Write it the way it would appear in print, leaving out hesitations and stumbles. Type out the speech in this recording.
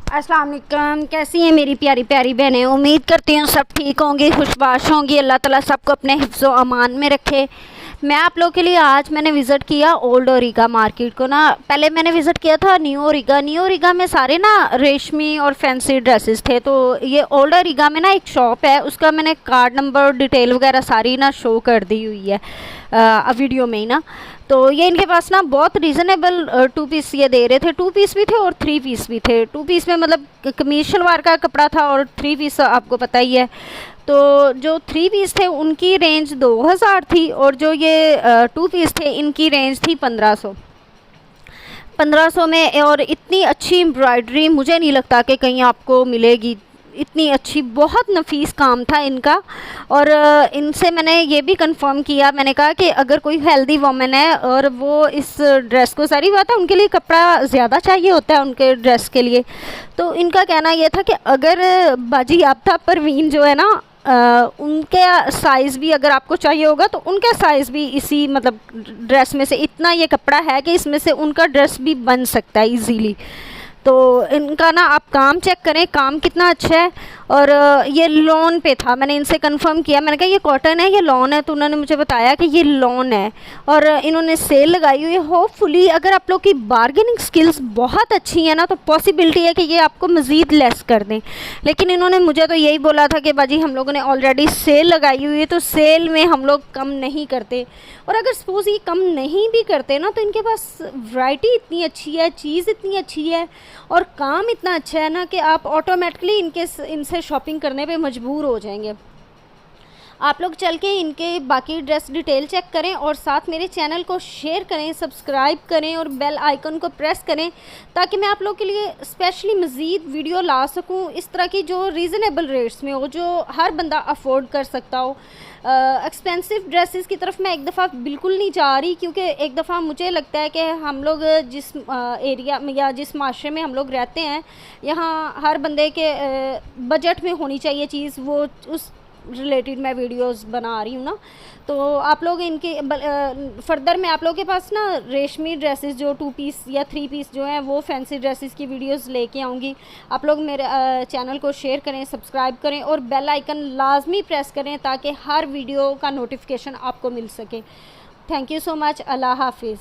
अस्सलाम वालेकुम। कैसी हैं मेरी प्यारी प्यारी बहनें? उम्मीद करती हूँ सब ठीक होंगी, खुशबाश होंगी। अल्लाह ताला सबको अपने हिफ्ज़ व अमान में रखे। मैं आप लोगों के लिए आज मैंने विज़िट किया ओल्ड ओरिगा मार्केट को ना। पहले मैंने विज़िट किया था न्यू ओरिगा। न्यू ओरिगा में सारे ना रेशमी और फैंसी ड्रेसेस थे। तो ये ओल्ड ओरिगा में ना एक शॉप है, उसका मैंने कार्ड नंबर डिटेल वगैरह सारी ना शो कर दी हुई है वीडियो में ही ना। तो ये इनके पास ना बहुत रीज़नेबल 2 पीस ये दे रहे थे। 2 पीस भी थे और 3 पीस भी थे। 2 पीस में मतलब कमीज शलवार का कपड़ा था और 3 पीस आपको पता ही है। तो जो 3 पीस थे उनकी रेंज 2000 थी और जो ये 2 पीस थे इनकी रेंज थी 1500 में। और इतनी अच्छी एम्ब्रॉयडरी मुझे नहीं लगता कि कहीं आपको मिलेगी, इतनी अच्छी, बहुत नफीस काम था इनका। और इनसे मैंने ये भी कंफर्म किया, मैंने कहा कि अगर कोई हेल्दी वुमेन है और वो इस ड्रेस को, सारी बात है उनके लिए कपड़ा ज़्यादा चाहिए होता है उनके ड्रेस के लिए, तो इनका कहना ये था कि अगर बाजी आफ्ता परवीन जो है ना उनके साइज़ भी अगर आपको चाहिए होगा तो उनका साइज़ भी इसी मतलब ड्रेस में से इतना ये कपड़ा है कि इसमें से उनका ड्रेस भी बन सकता है इजीली। तो इनका ना आप काम चेक करें, काम कितना अच्छा है। और ये लॉन पे था, मैंने इनसे कंफर्म किया, मैंने कहा ये कॉटन है, ये लॉन है, तो उन्होंने मुझे बताया कि ये लॉन है। और इन्होंने सेल लगाई हुई है। होपफुली अगर आप लोग की बार्गेनिंग स्किल्स बहुत अच्छी है ना तो पॉसिबिलिटी है कि ये आपको मज़ीद लेस कर दें। लेकिन इन्होंने मुझे तो यही बोला था कि बाजी हम लोगों ने ऑलरेडी सेल लगाई हुई है तो सेल में हम लोग कम नहीं करते। और अगर सपोज़ ये कम नहीं भी करते ना तो इनके पास वैरायटी इतनी अच्छी है, चीज़ इतनी अच्छी है और काम इतना अच्छा है ना कि आप ऑटोमेटिकली इनसे शॉपिंग करने पे मजबूर हो जाएंगे। आप लोग चल के इनके बाकी ड्रेस डिटेल चेक करें और साथ मेरे चैनल को शेयर करें, सब्सक्राइब करें और बेल आइकन को प्रेस करें ताकि मैं आप लोग के लिए स्पेशली मज़ीद वीडियो ला सकूं इस तरह की जो रीज़नेबल रेट्स में हो, जो हर बंदा अफोर्ड कर सकता हो। एक्सपेंसिव ड्रेसेस की तरफ मैं एक दफ़ा बिल्कुल नहीं जा रही, क्योंकि एक दफ़ा मुझे लगता है कि हम लोग जिस एरिया में या जिस माशरे में हम लोग रहते हैं यहाँ हर बंदे के बजट में होनी चाहिए चीज़, वो उस रिलेटेड मैं वीडियोस बना रही हूँ ना। तो आप लोग इनके फर्दर मैं आप लोगों के पास ना रेशमी ड्रेसेस जो 2 पीस या 3 पीस जो हैं वो फैंसी ड्रेसेस की वीडियोस लेके आऊँगी। आप लोग मेरे चैनल को शेयर करें, सब्सक्राइब करें और बेल आइकन लाजमी प्रेस करें ताकि हर वीडियो का नोटिफिकेशन आपको मिल सके। Thank you so much. Allah हाफिज़।